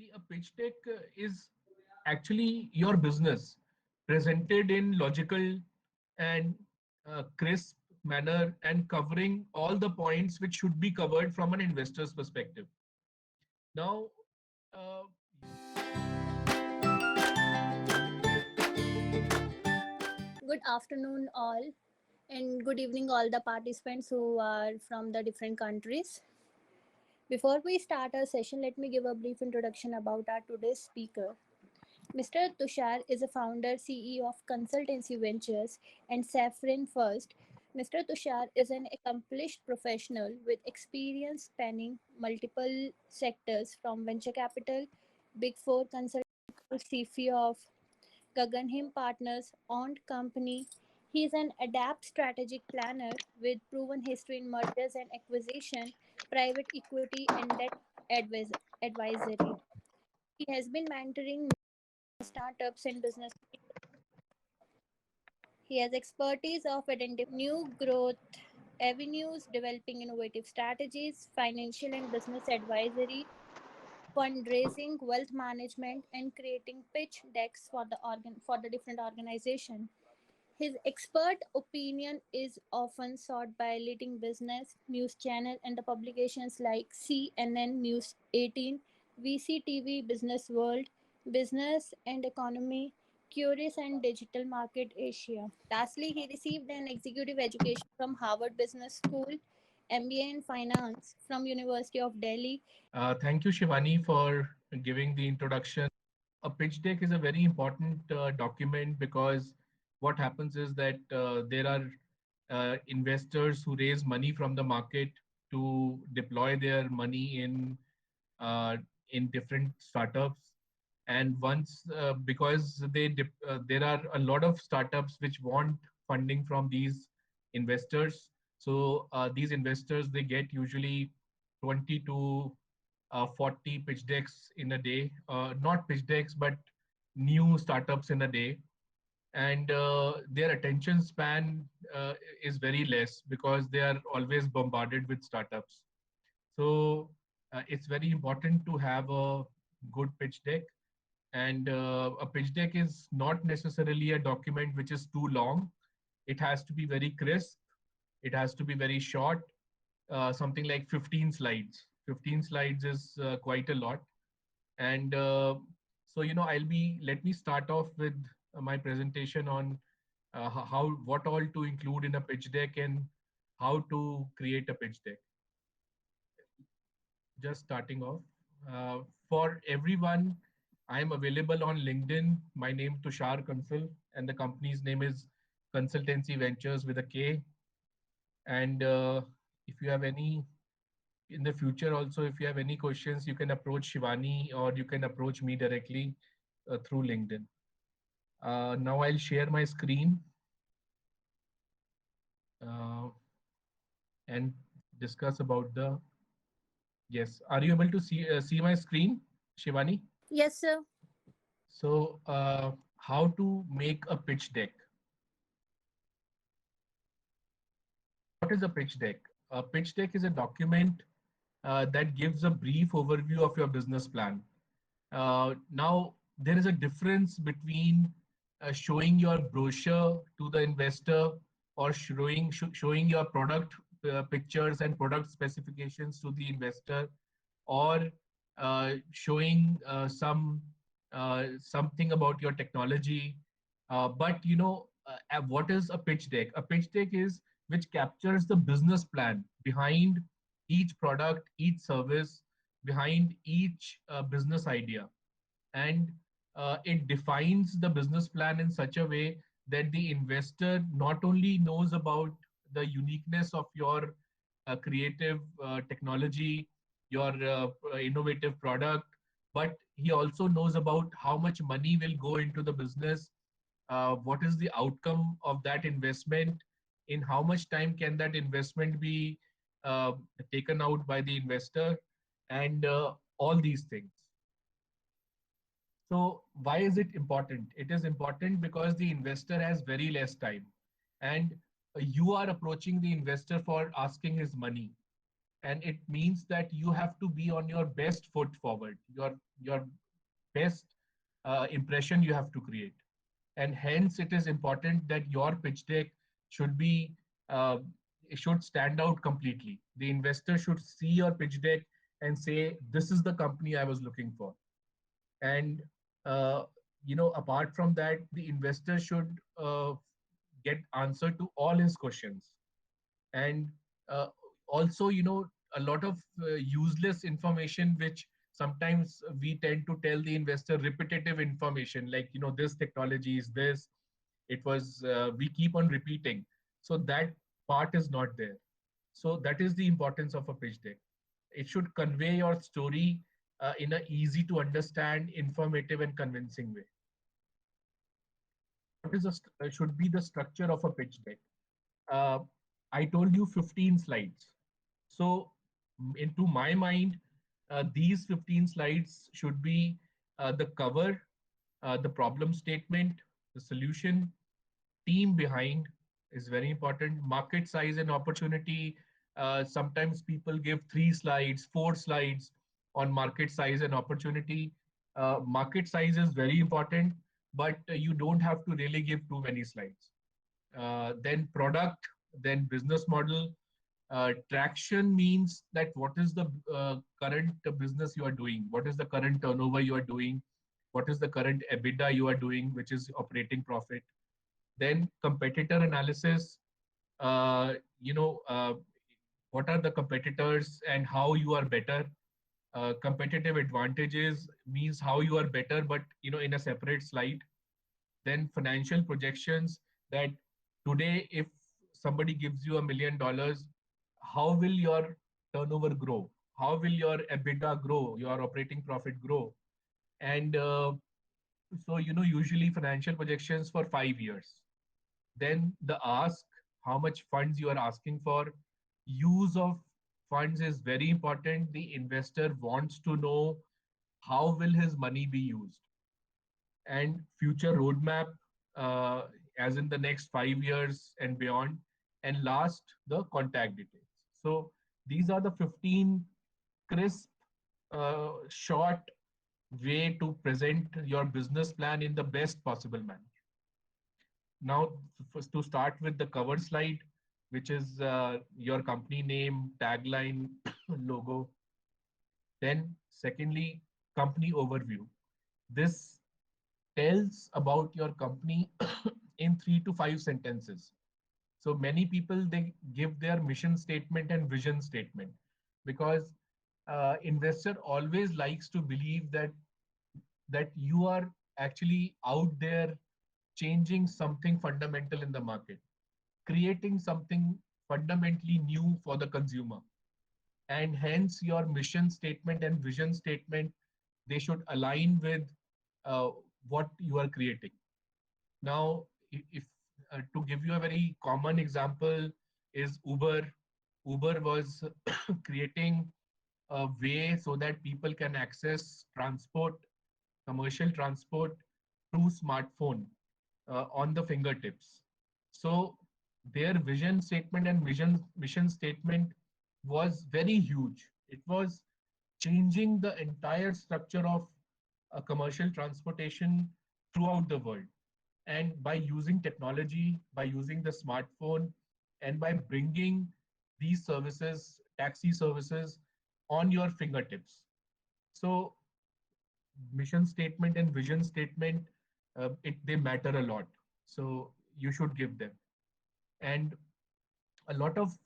See, a pitch deck is actually your business presented in logical and crisp manner and covering all the points which should be covered from an investor's perspective. Now, uh, Good afternoon, all, and good evening, all the participants who are from the different countries. Before we start our session, let me give a brief introduction about our today's speaker. Mr. Tushar is a founder CEO of Consultancy Ventures and Saffron First. Mr. Tushar is an accomplished professional with experience spanning multiple sectors from venture capital, Big Four consulting, CFO of Guggenheim Partners owned company. He is an adept strategic planner with proven history in mergers and acquisition, private equity, and debt advisory. He has been mentoring startups and business. He has expertise of identifying new growth avenues, developing innovative strategies, financial and business advisory, fundraising, wealth management, and creating pitch decks for the different organization. His expert opinion is often sought by leading business news channels and the publications like CNN News 18, VCTV Business World, Business and Economy, Curious and Digital Market Asia. Lastly, he received an executive education from Harvard Business School, MBA in Finance from University of Delhi. thank you, Shivani, for giving the introduction. A pitch deck is a very important document because what happens is that there are investors who raise money from the market to deploy their money uh, in different startups. And once because there are a lot of startups which want funding from these investors, so these investors they get usually 20 to 40 pitch decks in a day, not pitch decks, but new startups in a day. And their attention span is very less because they are always bombarded with startups. So it's very important to have a good pitch deck. And a pitch deck is not necessarily a document which is too long. It has to be very crisp. It has to be very short, something like 15 slides. 15 slides is quite a lot. And so, let me start off with my presentation on what all to include in a pitch deck and how to create a pitch deck. Just starting off. Uh, for everyone, I am available on LinkedIn. My name Tushar Kansal, and the company's name is Consultancy Ventures with a K. And if you have any in the future also, if you have any questions, you can approach Shivani or you can approach me directly through LinkedIn. Now I'll share my screen uh, and discuss about the. Yes, are you able to see my screen, Shivani? Yes, sir. So, how to make a pitch deck? What is a pitch deck? A pitch deck is a document that gives a brief overview of your business plan. Now, there is a difference between showing your brochure to the investor or showing your product pictures and product specifications to the investor, or showing something about your technology. But what is a pitch deck? A pitch deck is which captures the business plan behind each product, each service, behind each business idea, and it defines the business plan in such a way that the investor not only knows about the uniqueness of your creative technology, your innovative product, but he also knows about how much money will go into the business, what is the outcome of that investment, in how much time can that investment be uh, taken out by the investor, and all these things. So why is it important? It is important because the investor has very less time, and you are approaching the investor for asking his money. and it means that you have to be on your best foot forward, your best impression you have to create. And hence it is important that your pitch deck should be uh, it should stand out completely. The investor should see your pitch deck and say, this is the company I was looking for. And uh, apart from that, the investor should get answer to all his questions. And uh, also, a lot of useless information which sometimes we tend to tell the investor, repetitive information, like, this technology is this, it was we keep on repeating. So that part is not there. So that is the importance of a pitch deck. It should convey your story in a easy to understand, informative and convincing way. What is should be the structure of a pitch deck? uh, I told you 15 slides. So, into my mind, these 15 slides should be the cover, the problem statement, the solution, team behind is very important, market size and opportunity. Sometimes people give 3 slides, 4 slides on market size and opportunity. Market size is very important, but you don't have to really give too many slides. Then product, then business model. Traction means that what is the current business you are doing, what is the current turnover you are doing, what is the current EBITDA you are doing, which is operating profit. Then competitor analysis, uh, you know, uh, what are the competitors and how you are better. Competitive advantages means how you are better, but in a separate slide. Then financial projections, that today if somebody gives you $1 million, how will your turnover grow? How will your EBITDA grow? Your operating profit grow? And so usually financial projections for 5 years. Then the ask, how much funds you are asking for. Use of funds is very important. The investor wants to know how will his money be used, and future roadmap, uh, as in the next 5 years and beyond. And last, the contact details. So these are the 15 crisp, short way to present your business plan in the best possible manner. Now, first to start with the cover slide, which is your company name, tagline, logo. Then, secondly, company overview. This tells about your company in 3 to 5 sentences. So many people, they give their mission statement and vision statement, because investor always likes to believe that you are actually out there changing something fundamental in the market, creating something fundamentally new for the consumer. And hence your mission statement and vision statement, they should align with uh, what you are creating. Now, if to give you a very common example is Uber. Uber was creating a way so that people can access transport, commercial transport, through smartphone on the fingertips. So their vision statement and mission statement was very huge. It was changing the entire structure of commercial transportation throughout the world. And by using technology, by using the smartphone, and by bringing these services, taxi services, on your fingertips. So mission statement and vision statement, they matter a lot. So you should give them. And a lot of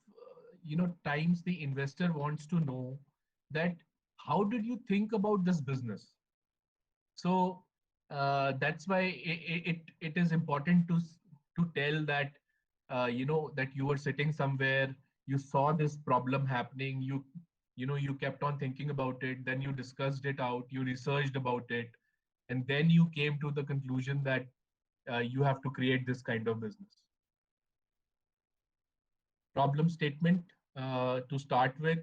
times the investor wants to know that how did you think about this business. So that's why it is important to tell that that you were sitting somewhere, you saw this problem happening, you kept on thinking about it, then you discussed it out, you researched about it, and then you came to the conclusion that you have to create this kind of business. Problem statement, to start with.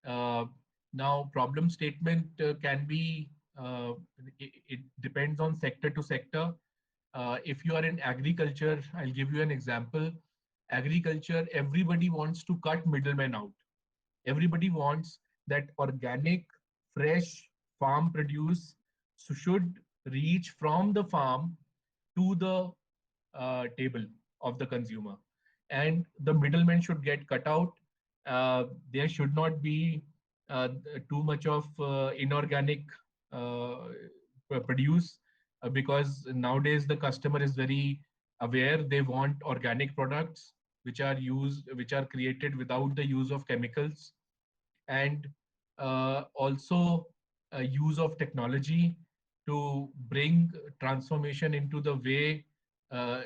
Uh, Now, problem statement can be, it depends on sector to sector. If you are in agriculture, I'll give you an example. Agriculture, everybody wants to cut middlemen out. Everybody wants that organic, fresh farm produce should reach from the farm to the table of the consumer, and the middlemen should get cut out. There should not be too much of inorganic uh, produce, because nowadays the customer is very aware. They want organic products which are created without the use of chemicals, and also use of technology to bring transformation into the way uh,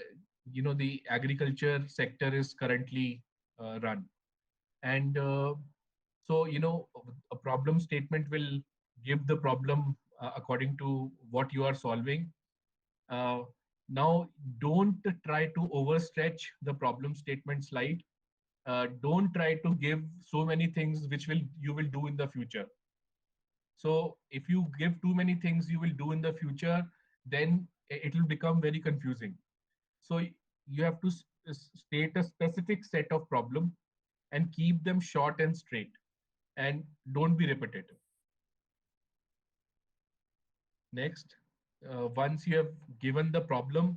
the agriculture sector is currently run. And so a problem statement will give the problem according to what you are solving. uh, Now, don't try to overstretch the problem statement slide. Don't try to give so many things which will you will do in the future. So if you give too many things you will do in the future, then it will become very confusing. So you have to state a specific set of problem and keep them short and straight, and don't be repetitive. Next, once you have given the problem,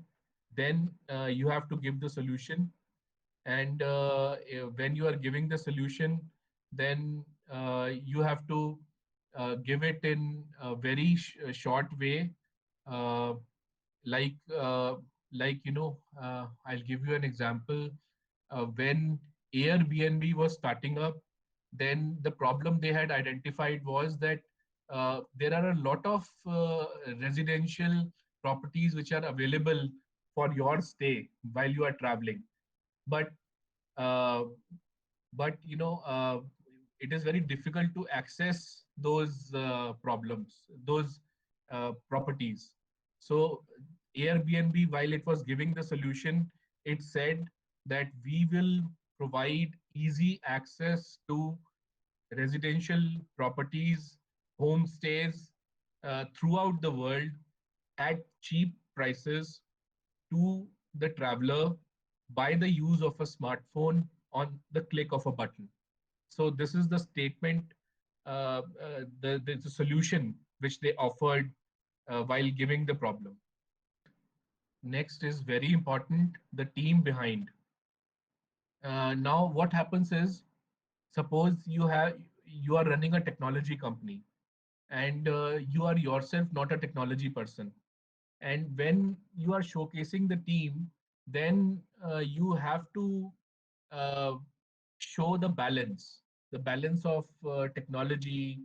then you have to give the solution. And when you are giving the solution, then you have to give it in a very short way. uh, like uh, I'll give you an example. When Airbnb was starting up, then the problem they had identified was that there are a lot of residential properties which are available for your stay while you are traveling. But uh, it is very difficult to access those those properties. So Airbnb, while it was giving the solution, it said that we will provide easy access to residential properties, homestays throughout the world at cheap prices to the traveler by the use of a smartphone on the click of a button. So this is the statement, the solution which they offered while giving the problem. Next is very important, the team behind. Now, what happens is, suppose you are running a technology company, and you are yourself not a technology person. And when you are showcasing the team, then you have to uh, show the balance of technology,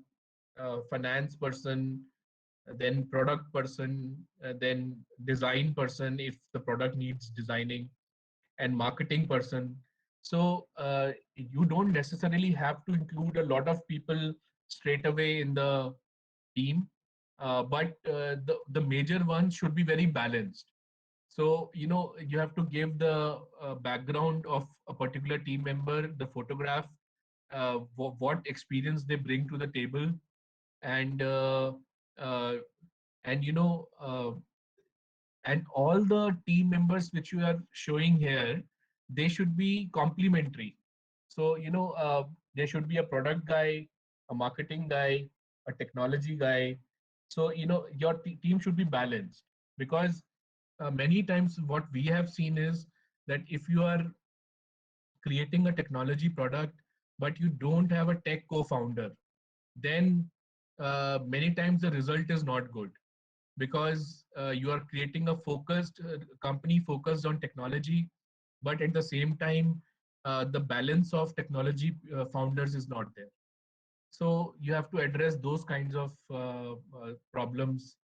finance person, then product person, then design person if the product needs designing, and marketing person. So you don't necessarily have to include a lot of people straight away in the team, but the major ones should be very balanced. So you have to give the background of a particular team member, the photograph, what experience they bring to the table, and uh, and and all the team members which you are showing here, they should be complementary. So there should be a product guy, a marketing guy, a technology guy. So your team should be balanced, because many times what we have seen is that if you are creating a technology product but you don't have a tech co-founder, then many times the result is not good, because you are creating a focused company focused on technology, but at the same time the balance of technology founders is not there. So you have to address those kinds of problems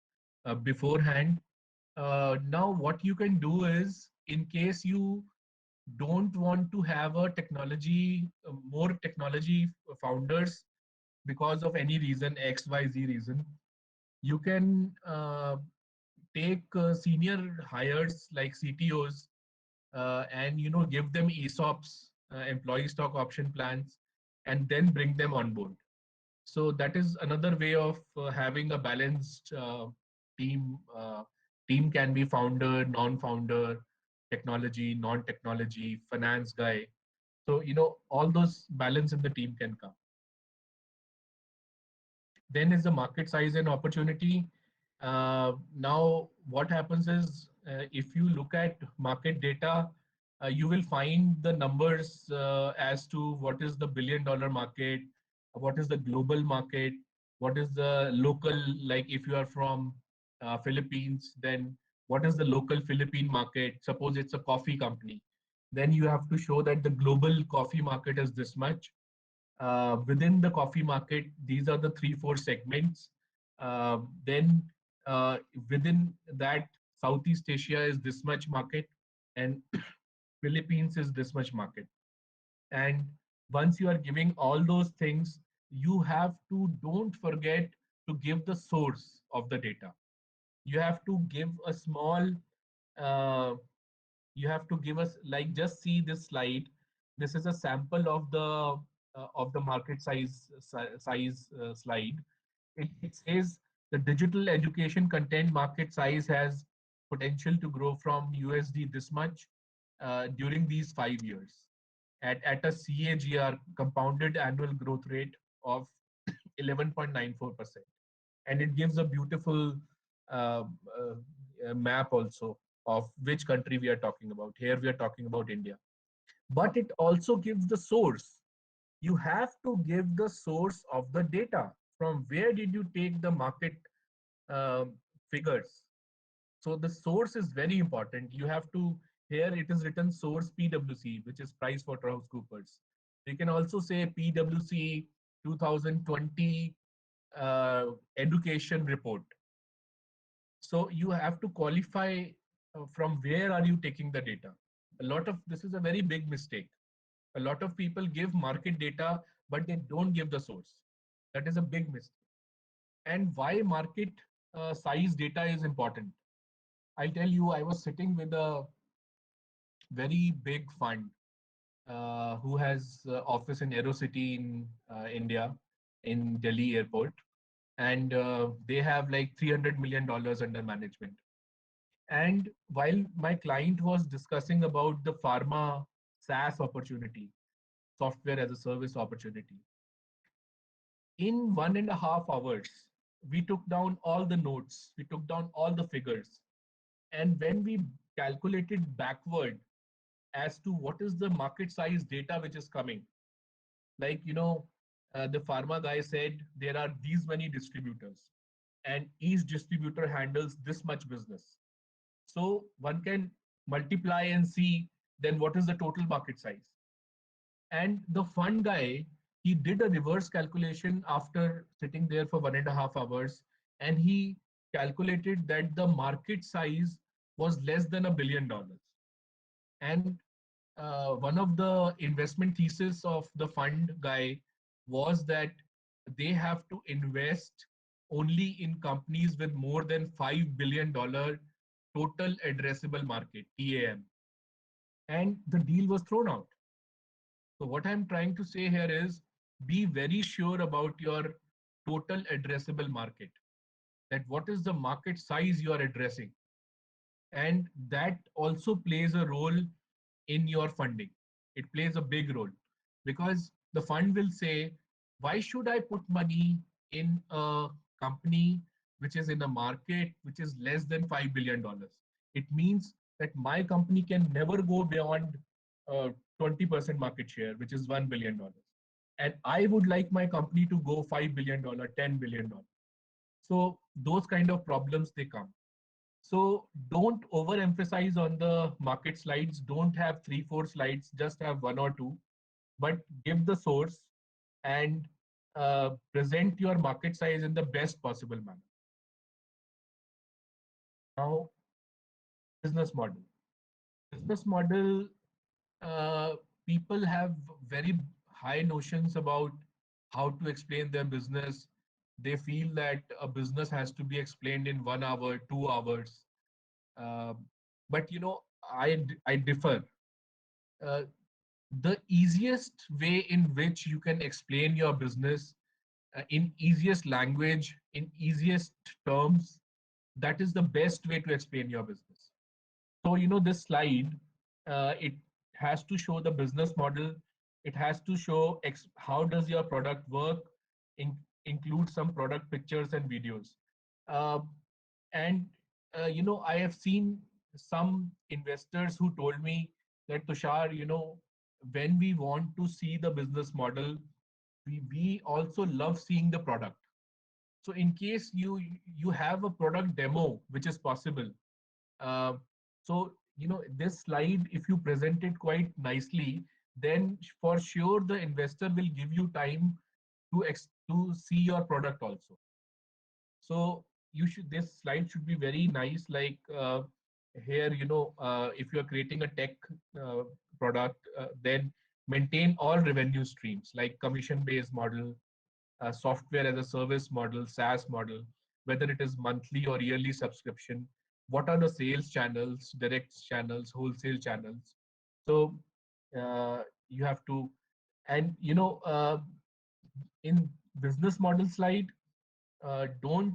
beforehand. Now what you can do is, in case you don't want to have a technology more technology founders because of any reason, XYZ reason, you can take senior hires like CTOs, and give them ESOPs, employee stock option plans, and then bring them on board. So that is another way of having a balanced team. Team can be founder, non-founder, technology, non-technology, finance guy. So all those balance in the team can come. Then is the market size and opportunity. Now, what happens is if you look at market data, you will find the numbers as to what is the billion-dollar market, what is the global market, what is the local, like if you are from Philippines, then what is the local Philippine market? Suppose it's a coffee company, then you have to show that the global coffee market is this much. Within the coffee market, these are the three, four segments. Then within that, Southeast Asia is this much market, and Philippines is this much market. And once you are giving all those things, you have to don't forget to give the source of the data. You have to give a small uh, you have to give us, like, just see this slide. This is a sample of the market size slide. It says the digital education content market size has potential to grow from USD this much during these 5 years at a CAGR, compounded annual growth rate of 11.94%. And it gives a beautiful uh, map also of which country we are talking about. Here we are talking about India. But it also gives the source. You have to give the source of the data. From where did you take the market um figures? So the source is very important. You have to, here it is written source PwC, which is PricewaterhouseCoopers. You can also say PwC 2020 education report. So you have to qualify from where are you taking the data. A lot of this is a very big mistake. A lot of people give market data, but they don't give the source. That is a big mistake. And why market size data is important. I'll tell you, I was sitting with a very big fund who has office in Aerocity in India, in Delhi airport, and they have like $300 million under management. And while my client was discussing about the pharma SaaS opportunity, software as a service opportunity, in 1.5 hours, we took down all the notes, we took down all the figures. And when we calculated backward as to what is the market size data which is coming, like, the pharma guy said there are these many distributors, and each distributor handles this much business. So one can multiply and see then what is the total market size. And the fund guy, he did a reverse calculation after sitting there for 1.5 hours, and he calculated that the market size was less than $1 billion. And one of the investment thesis of the fund guy was that they have to invest only in companies with more than $5 billion total addressable market, TAM. And the deal was thrown out. So what I'm trying to say here is be very sure about your total addressable market, that what is the market size you are addressing. And that also plays a role in your funding. It plays a big role because the fund will say, why should I put money in a company which is in a market which is less than $5 billion? It means that my company can never go beyond 20% market share, which is $1 billion. And I would like my company to go $5 billion, $10 billion. So those kind of problems they come. So don't overemphasize on the market slides. Don't have three, four slides, just have one or two, but give the source and present your market size in the best possible manner. Now, business model. Business model, uh, people have very high notions about how to explain their business. They feel that a business has to be explained in 1 hour, 2 hours. Uh, but I differ. Uh, the easiest way in which you can explain your business in easiest language, in easiest terms, that is the best way to explain your business. So this slide, it has to show the business model. It has to show how does your product work in include some product pictures and videos. Uh, and I have seen some investors who told me that, Tushar, when we want to see the business model, we also love seeing the product. So in case you have a product demo, which is possible, uh, so this slide, if you present it quite nicely, then for sure the investor will give you time to see your product also. So this slide should be very nice. Like here, if you are creating a tech uh, product, then maintain all revenue streams like commission-based model, software as a service model, SaaS model, whether it is monthly or yearly subscription. What are the sales channels, direct channels, wholesale channels? So you have to, and in business model slide, don't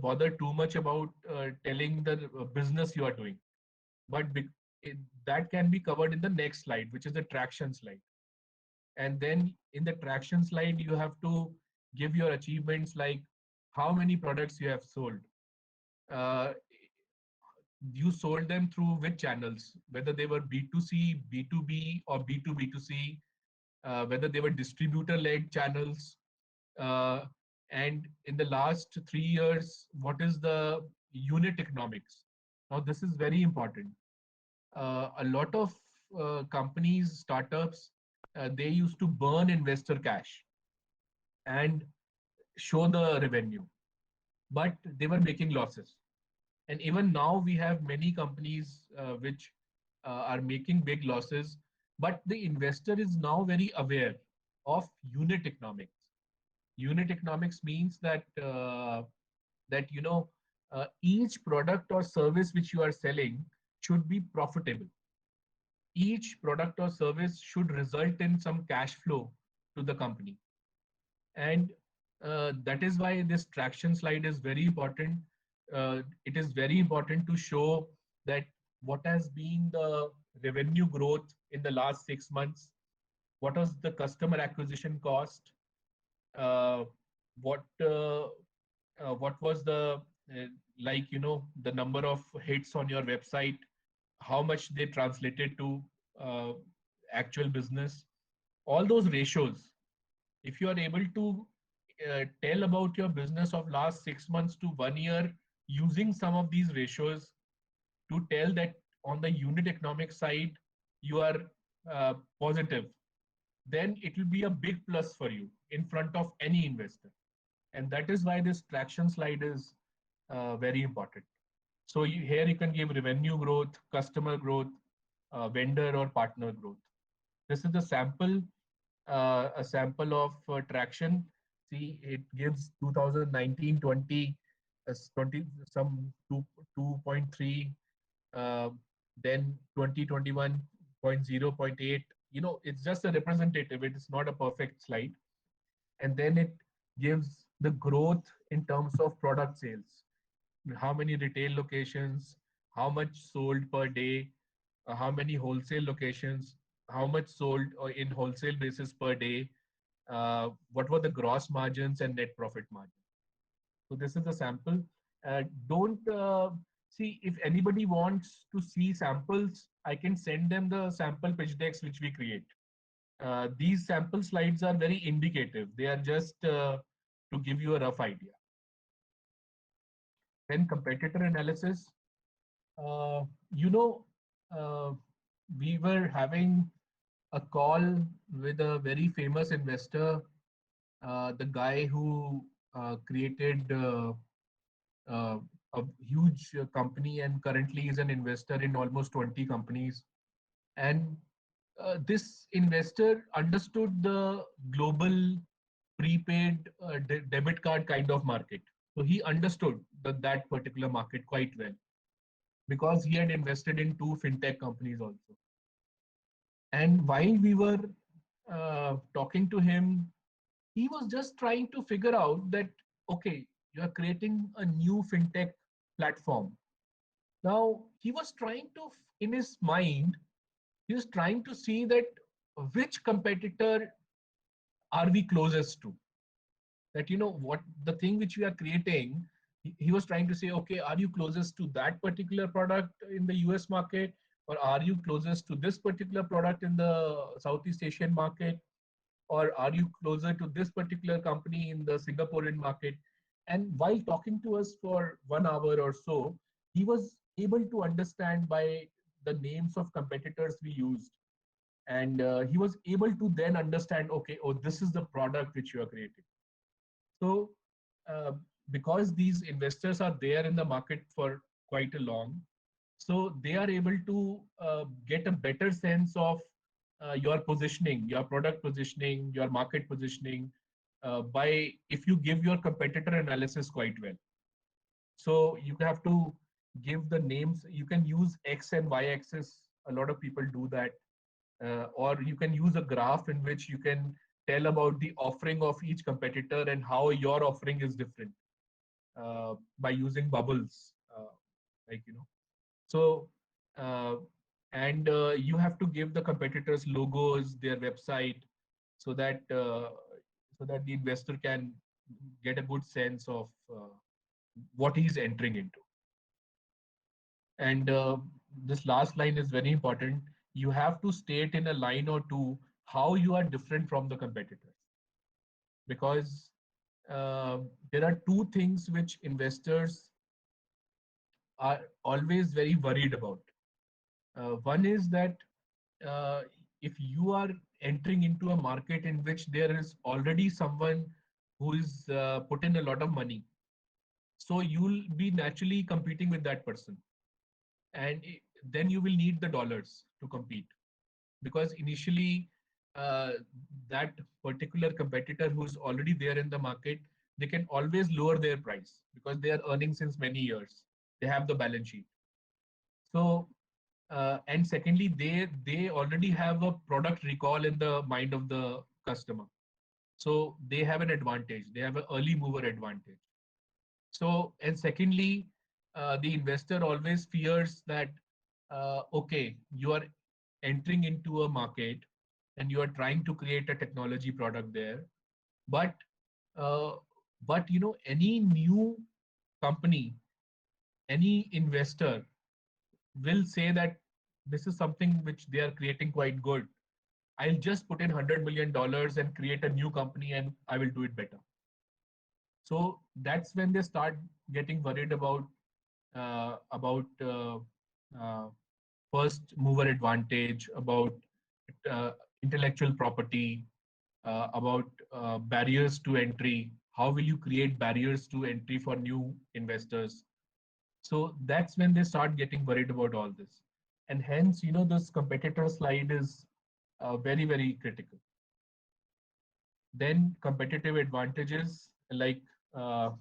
bother too much about telling the business you are doing, but that can be covered in the next slide, which is the traction slide. And then in the traction slide, you have to give your achievements, like how many products you have sold. Uh, you sold them through which channels, whether they were B2C, B2B, or B2B2C, whether they were distributor led channels, uh, and in the last 3 years, what is the unit economics? Now, this is very important. A lot of companies, startups, they used to burn investor cash and show the revenue, but they were making losses. And even now, we have many companies which are making big losses, but the investor is now very aware of unit economics. Unit economics means that each product or service which you are selling should be profitable. Each product or service should result in some cash flow to the company. And that is why this traction slide is very important. It is very important to show that what has been the revenue growth in the last 6 months, what was the customer acquisition cost, uh, what was the the number of hits on your website, how much they translated to uh, actual business, all those ratios. If you are able to tell about your business of last 6 months to 1 year using some of these ratios to tell that on the unit economic side you are positive, then it will be a big plus for you in front of any investor. And that is why this traction slide is very important. So here you can give revenue growth, customer growth, vendor or partner growth. This is the sample, a sample of traction. See, it gives 2019-20, 20 some 2.3, uh, then 2021 point 0, point 0.8. It's just a representative. It is not a perfect slide. And then it gives the growth in terms of product sales. How many retail locations, how much sold per day, how many wholesale locations, how much sold in wholesale basis per day, what were the gross margins and net profit margin. So this is a sample. Don't see, if anybody wants to see samples, I can send them the sample pitch decks which we create. These sample slides are very indicative. They are just to give you a rough idea. Then competitor analysis. Uh, you know, uh, we were having a call with a very famous investor, the guy who created uh, a huge company and currently is an investor in almost 20 companies. And this investor understood the global prepaid debit card kind of market. So he understood that particular market quite well because he had invested in two fintech companies also. And while we were talking to him, he was just trying to figure out that, okay, you are creating a new fintech platform. Now, he was trying to, in his mind, he was trying to see that which competitor are we closest to. that what the thing which we are creating. He was trying to say, okay, are you closest to that particular product in the US market, or are you closest to this particular product in the Southeast Asian market, or are you closer to this particular company in the Singaporean market? And while talking to us for 1 hour or so, he was able to understand by the names of competitors we used. And he was able to then understand, okay, oh, this is the product which you are creating. So, uh, because these investors are there in the market for quite a long, so they are able to get a better sense of your positioning, your product positioning, your market positioning, by if you give your competitor analysis quite well. So you have to give the names. You can use X and Y axis. A lot of people do that, or you can use a graph in which you can tell about the offering of each competitor and how your offering is different, by using bubbles, like so uh, and you have to give the competitors logos, their website, so that the investor can get a good sense of what he's entering into. And this last line is very important. You have to state in a line or two how you are different from the competitors, because uh, there are two things which investors are always very worried about. One is that uh, if you are entering into a market in which there is already someone who is put in a lot of money, so you'll be naturally competing with that person, and then you will need the dollars to compete, because initially uh, that particular competitor who's already there in the market, they can always lower their price because they are earning since many years. They have the balance sheet. So and secondly, they already have a product recall in the mind of the customer, so they have an advantage. They have an early mover advantage. So, and secondly, the investor always fears that, okay, you are entering into a market and you are trying to create a technology product there, but uh, any new company, any investor will say that this is something which they are creating quite good. I'll just put in $100 million and create a new company and I will do it better. So that's when they start getting worried about uh, first mover advantage, about uh, intellectual property, about barriers to entry. How will you create barriers to entry for new investors? So that's when they start getting worried about all this. And hence, this competitor slide is very, very critical. Then competitive advantages like uh,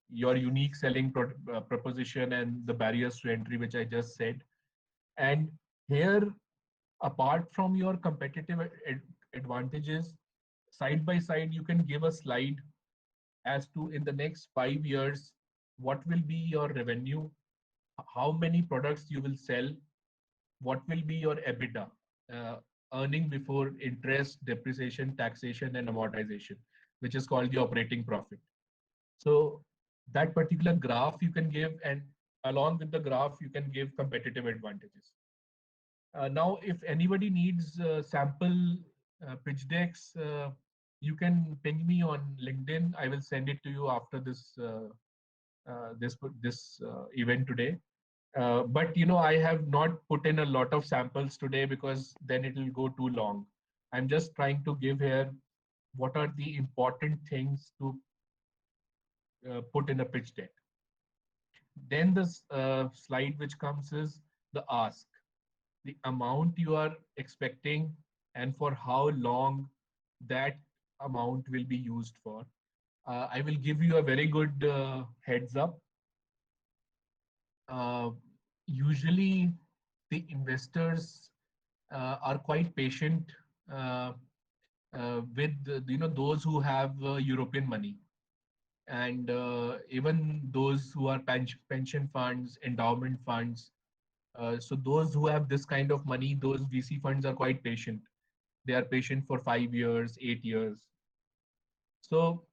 your unique selling proposition and the barriers to entry, which I just said. And here, apart from your competitive advantages, side by side, you can give a slide as to in the next 5 years, what will be your revenue, how many products you will sell, what will be your EBITDA, uh, earning before interest, depreciation, taxation, and amortization, which is called the operating profit. So that particular graph you can give, and along with the graph, you can give competitive advantages. Now, if anybody needs sample pitch decks, you can ping me on LinkedIn. I will send it to you after this event today. But I have not put in a lot of samples today because then it will go too long. I'm just trying to give here what are the important things to put in a pitch deck. Then this slide which comes is the ask, the amount you are expecting, and for how long that amount will be used for. I will give you a very good heads up. Uh, Usually, the investors are quite patient uh, with those who have European money, and even those who are pension funds, endowment funds. So those who have this kind of money, those VC funds are quite patient. They are patient for 5 years, 8 years. So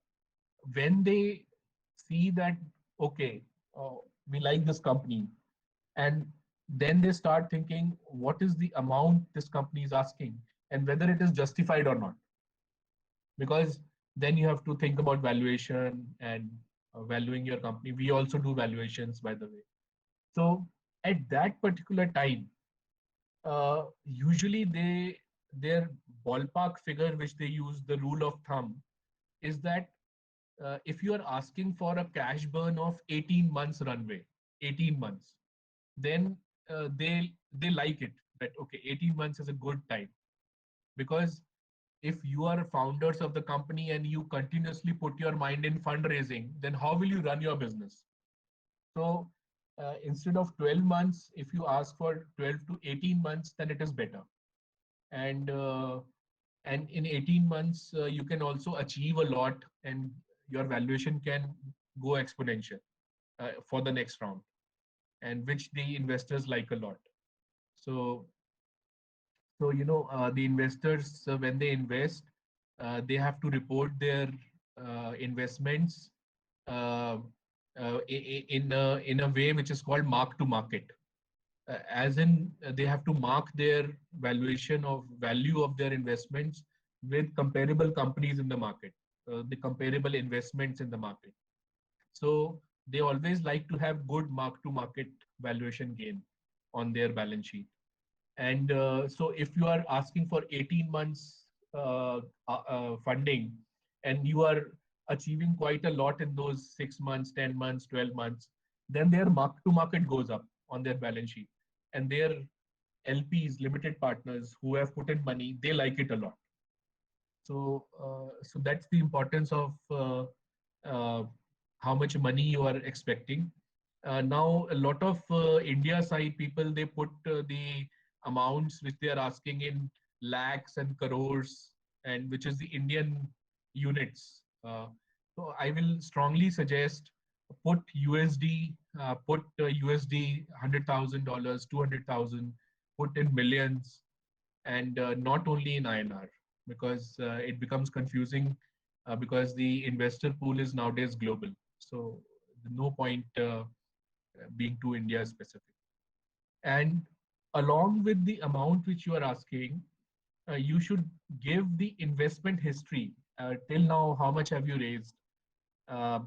when they see that, okay, uh, we like this company, and then they start thinking what is the amount this company is asking and whether it is justified or not, because then you have to think about valuation and valuing your company. We also do valuations, by the way. So at that particular time, usually their ballpark figure which they use, the rule of thumb, is that if you are asking for a cash burn of 18 months runway, 18 months, then they like it, that okay, 18 months is a good time. Because if you are founders of the company and you continuously put your mind in fundraising, then how will you run your business? So instead of 12 months, if you ask for 12 to 18 months, then it is better. And and in 18 months, you can also achieve a lot, and your valuation can go exponential for the next round, and which the investors like a lot. So the investors, when they invest, they have to report their investments uh, in a way which is called mark to market. As in, they have to mark their valuation of value of their investments with comparable companies in the market, the comparable investments in the market. So they always like to have good mark to market valuation gain on their balance sheet. And so if you are asking for 18 months funding, and you are achieving quite a lot in those 6 months, 10 months, 12 months, then their mark to market goes up on their balance sheet. And their LPs, limited partners who have put in money, they like it a lot. So that's the importance of uh, how much money you are expecting. Now, a lot of India side people, they put the amounts which they are asking in lakhs and crores, and which is the Indian units. So I will strongly suggest put USD, put USD $100,000, 200,000, put in millions, and not only in INR, because it becomes confusing because the investor pool is nowadays global. So no point being too India specific. And along with the amount which you are asking, you should give the investment history. Till now, how much have you raised? Uh,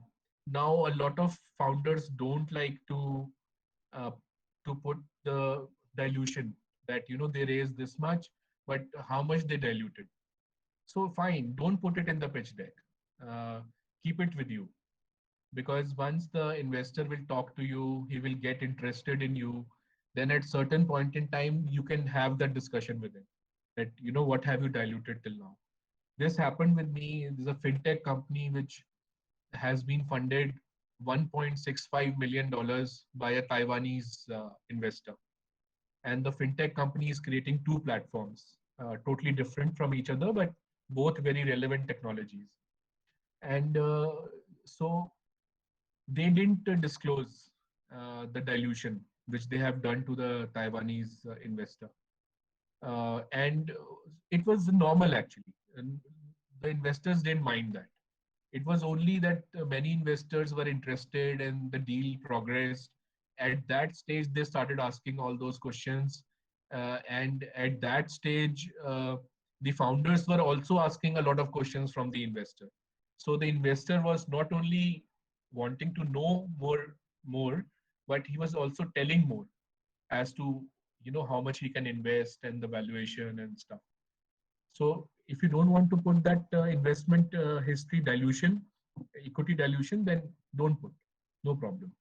Now, a lot of founders don't like uh, to put the dilution, that they raised this much, but how much they diluted. So fine, don't put it in the pitch deck. Uh, Keep it with you, because once the investor will talk to you, he will get interested in you. Then at certain point in time, you can have that discussion with him. That what have you diluted till now? This happened with me. There's a fintech company which has been funded $1.65 million by a Taiwanese investor. And the fintech company is creating two platforms, totally different from each other, but both very relevant technologies. And so they didn't disclose the dilution which they have done to the Taiwanese investor. And it was normal actually. And the investors didn't mind that. It was only that many investors were interested and the deal progressed. At that stage, they started asking all those questions. And at that stage, the founders were also asking a lot of questions from the investor. So the investor was not only wanting to know more, but he was also telling more as to how much he can invest and the valuation and stuff. So if you don't want to put that investment history dilution, equity dilution, then don't put, no problem.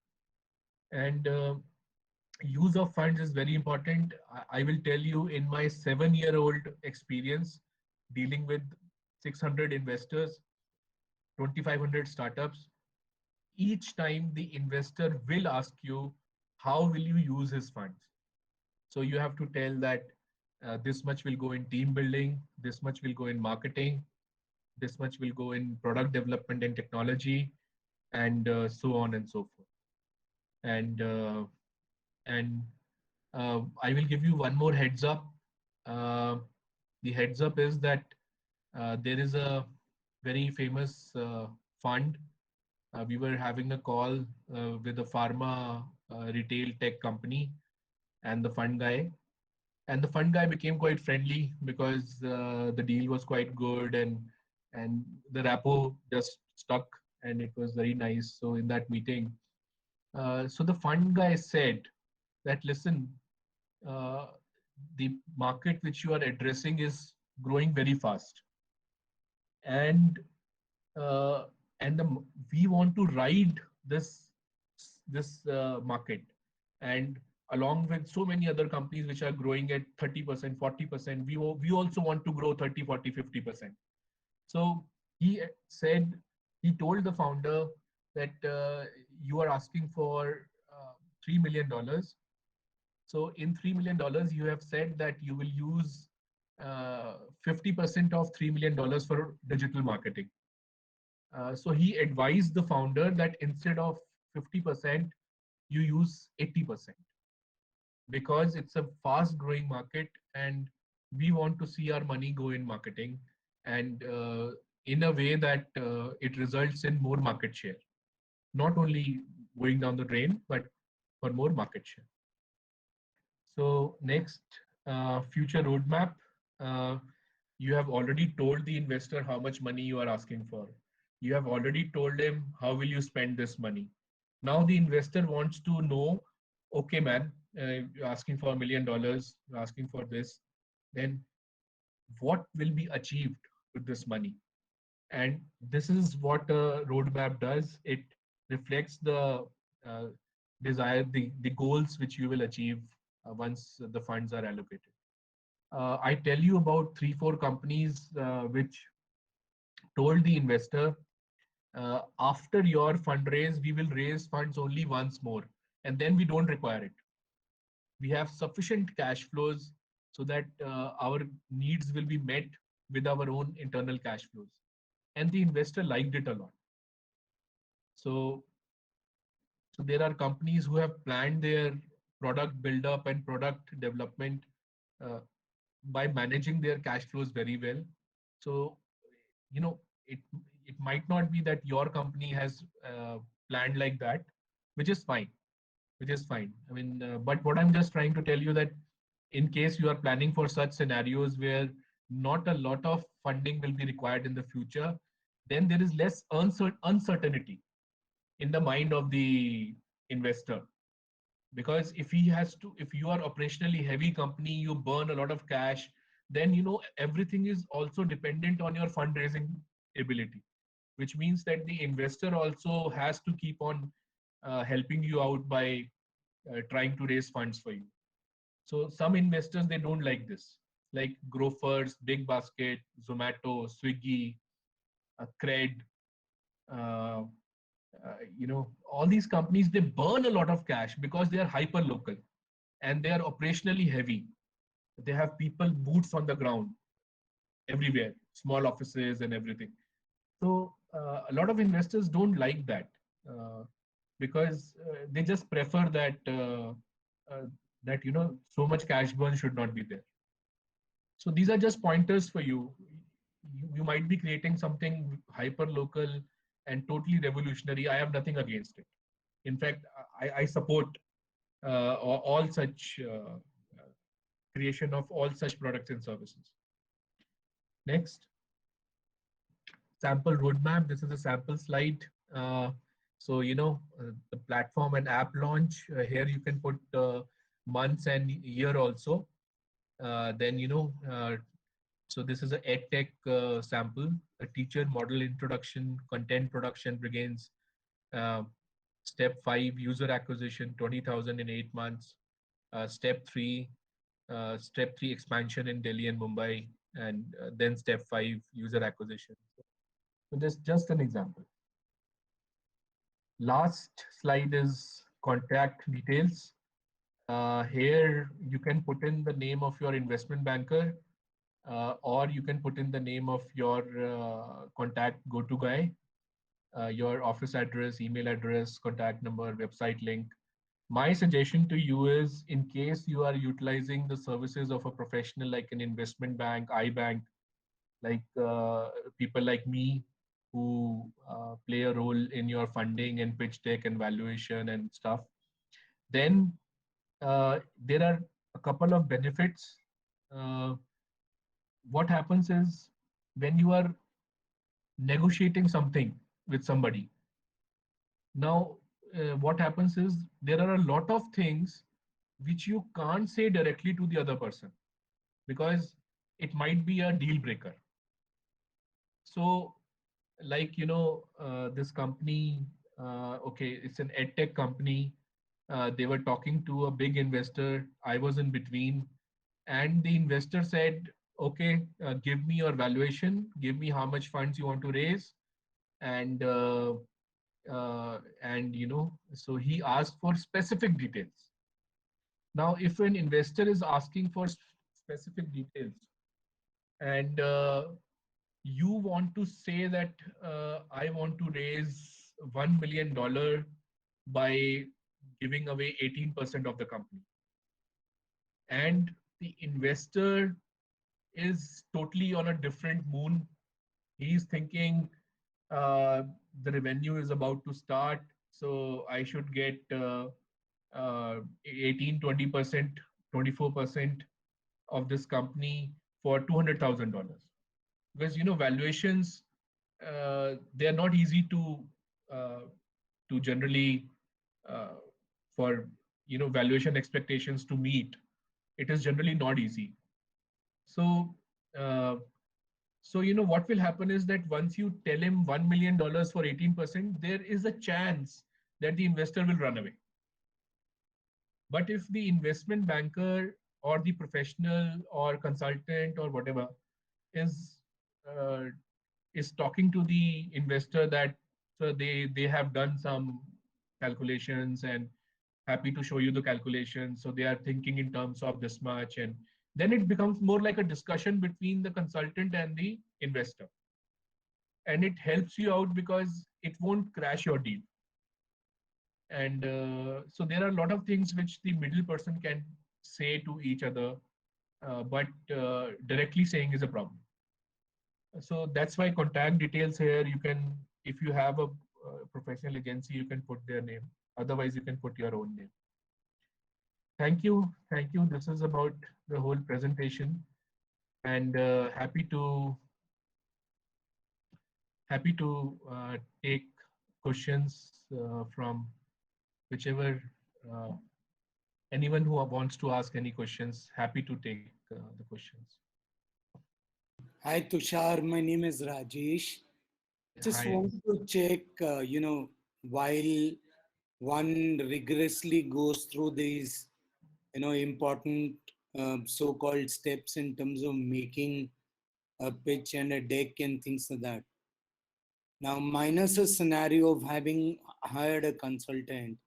And use of funds is very important. I will tell you, in my 7-year-old experience dealing with 600 investors, 2,500 startups, each time the investor will ask you, how will you use his funds? So you have to tell that this much will go in team building, this much will go in marketing, this much will go in product development and technology, and so on and so forth. And I will give you one more heads up. Uh, the heads up is that there is a very famous fund. We were having a call with a pharma retail tech company and the fund guy. And the fund guy became quite friendly because the deal was quite good, and the rapport just stuck, and it was very nice. So in that meeting, so the fund guy said that, listen, uh, the market which you are addressing is growing very fast, and uh, we want to ride this market, and along with so many other companies which are growing at 30%, 40%, we also want to grow 30, 40, 50%. So he said, he told the founder that you are asking for $3 million. So in $3 million, you have said that you will use 50% of $3 million for digital marketing. So he advised the founder that instead of 50%, you use 80%, because it's a fast growing market, and we want to see our money go in marketing, and in a way that it results in more market share, not only going down the drain, but for more market share. So next, future roadmap. Uh, you have already told the investor how much money you are asking for. You have already told him how will you spend this money. Now the investor wants to know, okay, man, you're asking for $1 million, you're asking for this, then what will be achieved with this money? And this is what a roadmap does. It reflects the uh, the goals which you will achieve once the funds are allocated. I tell you about 3, 4 companies which told the investor, after your fundraise, we will raise funds only once more, and then we don't require it. We have sufficient cash flows so that our needs will be met with our own internal cash flows. And the investor liked it a lot. So, so there are companies who have planned their product build up and product development uh, by managing their cash flows very well. So, you know, it it might not be that your company has planned like that, which is fine, which is fine. I mean, but what I'm just trying to tell you that in case you are planning for such scenarios where not a lot of funding will be required in the future, then there is less uncertainty in the mind of the investor. Because if you are operationally heavy company, you burn a lot of cash, then everything is also dependent on your fundraising ability, which means that the investor also has to keep on helping you out by trying to raise funds for you. So some investors, they don't like this, like Grofers, Big Basket, Zomato, Swiggy, Cred, uh, all these companies, they burn a lot of cash because they are hyper local and they are operationally heavy. They have people boots on the ground everywhere, small offices and everything. So a lot of investors don't like that because they just prefer uh, that so much cash burn should not be there. So these are just pointers for you. You might be creating something hyper local and totally revolutionary. I have nothing against it. In fact, I support all such creation of all such products and services. Next, sample roadmap. This is a sample slide. So, the platform and app launch. Here you can put months and year also. Then, so this is a EdTech sample, a teacher model introduction, content production begins. Uh, Step 5, user acquisition, 20,000 in 8 months. Step 3, expansion in Delhi and Mumbai, and then step 5, user acquisition. So this just an example. Last slide is contact details. Here you can put in the name of your investment banker, or you can put in the name of your contact go-to guy, your office address, email address, contact number, website link. My suggestion to you is, in case you are utilizing the services of a professional like an investment bank, iBank, like people like me, who play a role in your funding and pitch deck and valuation and stuff. Then there are a couple of benefits. Uh, what happens is when you are negotiating something with somebody, now what happens is there are a lot of things which you can't say directly to the other person because it might be a deal breaker. So like this company, okay, it's an edtech company. They were talking to a big investor. I was in between, and the investor said, okay, give me your valuation, give me how much funds you want to raise. And so he asked for specific details. Now if an investor is asking for specific details, and you want to say that I want to raise $1 million by giving away 18% of the company, and the investor is totally on a different moon. He's thinking uh, the revenue is about to start, so I should get 18, 20%, 24% of this company for $200,000. Because valuations, they are not easy uh, to generally uh, for valuation expectations to meet. It is generally not easy. So uh, what will happen is that once you tell him $1 million for 18%, there is a chance that the investor will run away. But if the investment banker or the professional or consultant or whatever is uh, is talking to the investor that, so they have done some calculations and happy to show you the calculations, so they are thinking in terms of this much, and then it becomes more like a discussion between the consultant and the investor, and it helps you out because it won't crash your deal. And so there are a lot of things which the middle person can say to each other, but directly saying is a problem. So that's why contact details here, you can, if you have a professional agency, you can put their name. Otherwise, you can put your own name. Thank you. Thank you. This is about the whole presentation, and happy to take questions from whichever uh, anyone who wants to ask any questions. Happy to take the questions. Hi Tushar, my name is Rajesh. Just Hi. want to check, while one rigorously goes through these, important so-called steps in terms of making a pitch and a deck and things like that. Now, minus a scenario of having hired a consultant,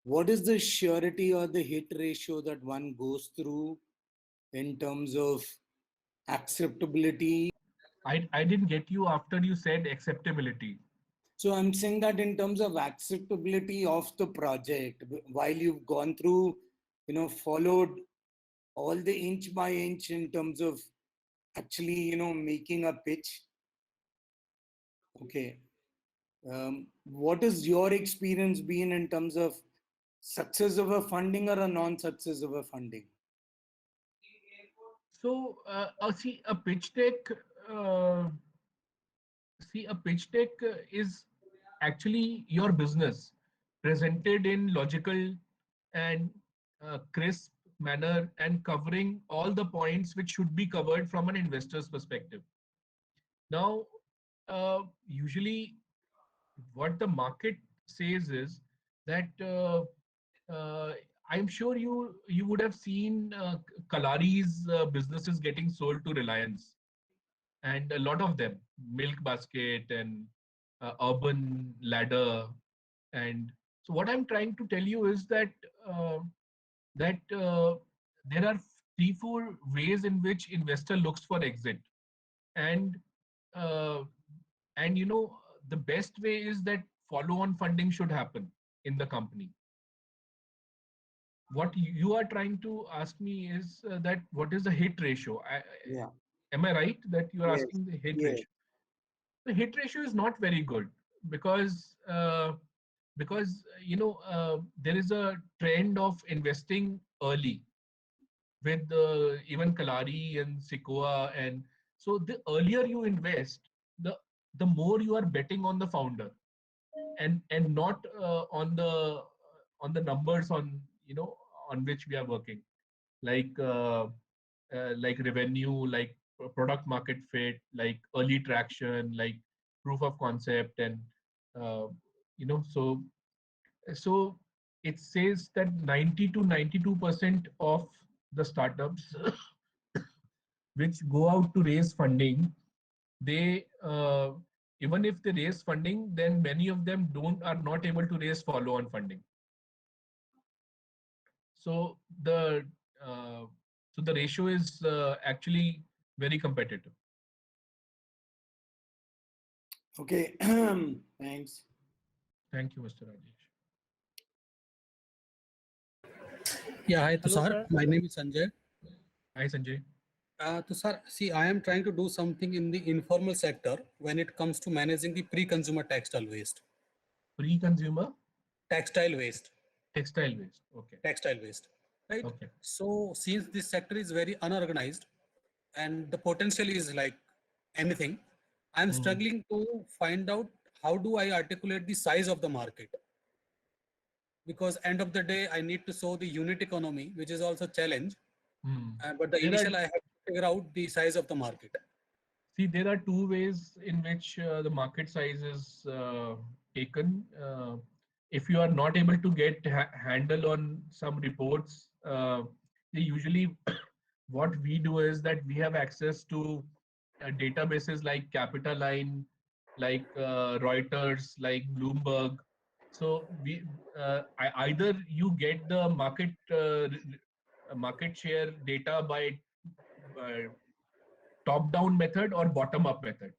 what is the surety or the hit ratio that one goes through in terms of acceptability? I didn't get you after you said acceptability. So I'm saying that in terms of acceptability of the project, while you've gone through, followed all the inch by inch in terms of actually, making a pitch. Okay. What is your experience been in terms of success of a funding or a non-success of a funding? So, see, a pitch deck, uh, is actually your business presented in logical and crisp manner and covering all the points which should be covered from an investor's perspective. Now, usually what the market says is that I'm sure you would have seen Kalari's businesses getting sold to Reliance, and a lot of them, Milk Basket and Urban Ladder. And so what I'm trying to tell you is that uh, there are 3 4 ways in which investor looks for exit, and uh, the best way is that follow on funding should happen in the company. What you are trying to ask me is that what is the hit ratio? Yeah. Am I right that you are Yes. asking the hit Yes. ratio? The hit ratio is not very good because there is a trend of investing early with even Kalari and Sequoia, and so the earlier you invest, the the more you are betting on the founder, and not on the numbers on on which we are working, like like revenue, like product market fit, like early traction, like proof of concept, and uh, so it says that 90 to 92% of the startups which go out to raise funding, they even if they raise funding, then many of them don't are not able to raise follow on funding. So the uh, so the ratio is actually very competitive. Okay, thanks. Thank you, Mr. Rajesh. Yeah, hi Hello, Tushar. sir. My name is Sanjay. Hi, Sanjay. Tushar, see, I am trying to do something in the informal sector when it comes to managing the pre-consumer textile waste. Pre-consumer Textile waste, textile waste. Okay. textile waste, right? Okay. So, since this sector is very unorganized and the potential is like anything, I'm Hmm. struggling to find out how do I articulate the size of the market, because end of the day I need to show the unit economy, which is also challenge. Hmm. But the There are initial I have to figure out the size of the market. See, there are two ways in which the market size is taken. If you are not able to get handle on some reports, they usually what we do is that we have access to databases like Capitaline, like Reuters, like Bloomberg. So either you get the market share data by uh, top down method or bottom up method.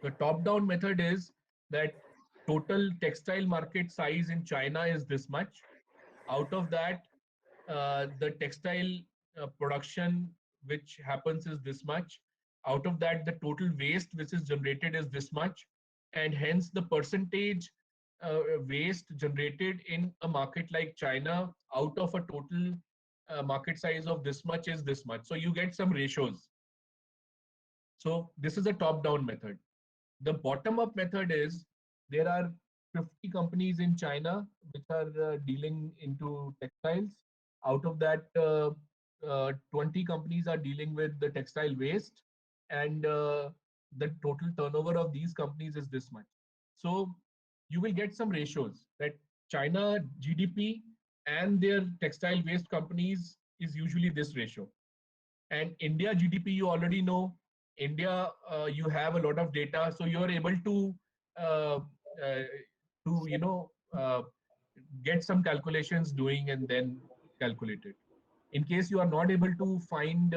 The top down method is that total textile market size in China is this much. Out of that, the textile production which happens is this much. Out of that, the total waste which is generated is this much. And hence, the percentage waste generated in a market like China out of a total market size of this much is this much. So you get some ratios. So this is a top down method. The bottom up method is there are 50 companies in China which are dealing into textiles. Out of that, 20 companies are dealing with the textile waste, and the total turnover of these companies is this much. So you will get some ratios that China GDP and their textile waste companies is usually this ratio. And India GDP, you already know. India, you have a lot of data, so you are able uh, uh, to get some calculations doing and then calculate it. In case you are not able to find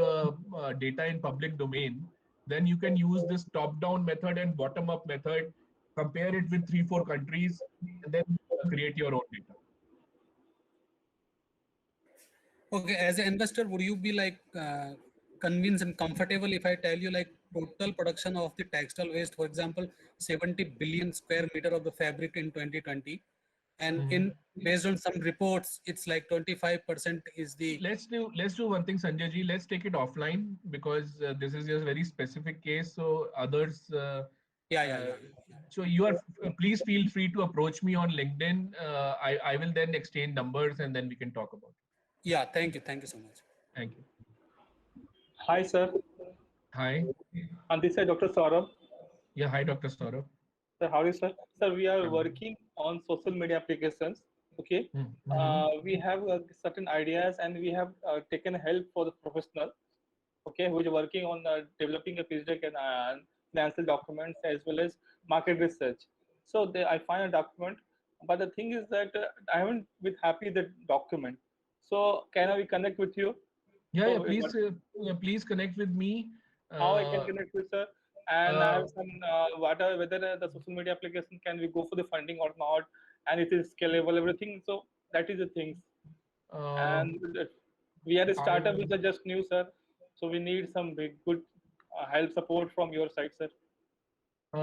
data in public domain, then you can use this top-down method and bottom-up method, compare it with 3, 4 countries, and then create your own data. Okay, as an investor, would you be like convinced and comfortable if I tell you like total production of the textile waste, for example, 70 billion square meter of the fabric in 2020, and Mhm. in based on some reports, it's like 25% is the Let's do one thing, Sanjay ji. Let's take it offline because this is just very specific case. So others, yeah yeah uh, yeah so you are please feel free to approach me on LinkedIn. I will then exchange numbers and then we can talk about it. yeah. Thank you so much. Thank you. Hi, sir. Hi. And this is Dr. Saurabh. Yeah. Hi, Dr. Saurabh. Sir, how are you, sir? Sir, we are Um, working on social media applications. Okay. mm-hmm. We have certain ideas and we have taken help for the professional. Okay, who is working on developing a pitch deck and financial documents as well as market research. So I find a document, but the thing is that I haven't been happy the document. So can we connect with you? Yeah. Yeah. So Please connect with me. how I can Uh, connect with sir? And I uh, have some whether the social media application can we go for the funding or not, and it is scalable everything. So that is the things. uh, And we are a I startup with the just new sir, so we need some big good help support from your side, sir.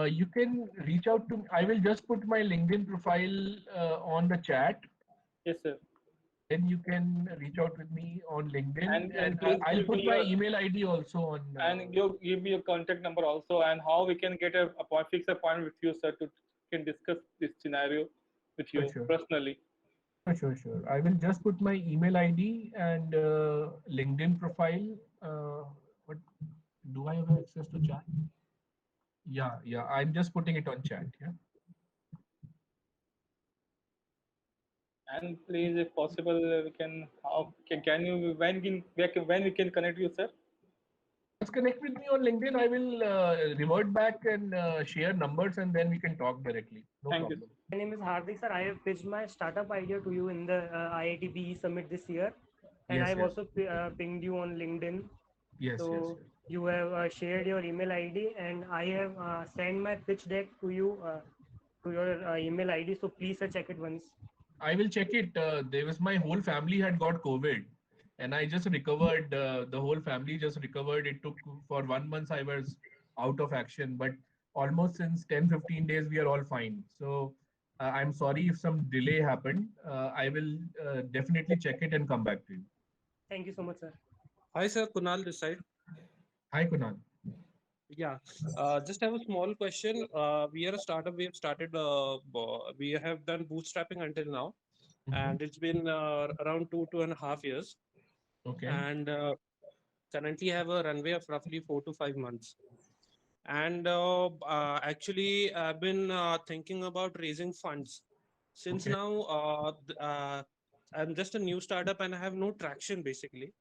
You can reach out to me. I will just put my LinkedIn profile on the chat. Yes, sir. Then you can reach out with me on LinkedIn, And and please I'll give me put my your email ID also on. and you give me your contact number also, and how we can get a point, fix a point with you, sir, to can discuss this scenario with For you sure. personally. Sure. I will just put my email ID and LinkedIn profile. What do I have access to chat? Yeah. I'm just putting it on chat. Yeah. And please, if possible, we can how can you when we can connect you, sir? Just connect with me on LinkedIn. I will revert back and share numbers, and then we can talk directly. No Thank you. problem. My name is Hardik, sir. I have pitched my startup idea to you in the IIT BE Summit this year, and Yes. I've also pinged you on LinkedIn. Yes. So you have shared your email ID, and I have sent my pitch deck to you to your email ID. So please check it once. I will check it. There was my whole family had got COVID, and I just recovered. The whole family just recovered. It took for 1 month. I was out of action, but almost since 10-15 days, we are all fine. So I'm sorry if some delay happened. I will definitely check it and come back to you. Thank you so much, sir. Hi, sir. Kunal this side. Hi, Kunal. Yeah. Just have a small question. We are a startup. We have started. We have done bootstrapping until now, Mhm. and it's been around 2.5 years. Okay. And currently have a runway of roughly 4 to 5 months. And actually, I've been thinking about raising funds. Since Okay. now, I'm just a new startup and I have no traction basically.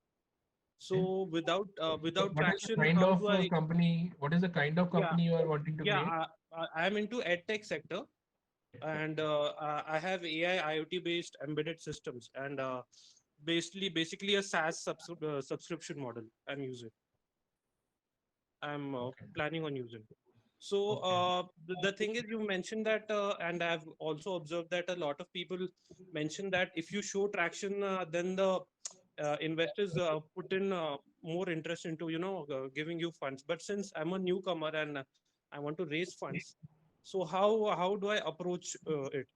Okay. So without What is the traction, kind how of do I? company? What is the kind of Yeah, company you are wanting to yeah. create? I'm into edtech sector, and I have AI IoT based embedded systems, and basically a SaaS subscription model. I'm Okay. planning on using. So Okay. the thing is, you mentioned that, and I've also observed that a lot of people mention that if you show traction, then the investors put in more interest into giving you funds. But since I'm a newcomer and I want to raise funds, so how do I approach it?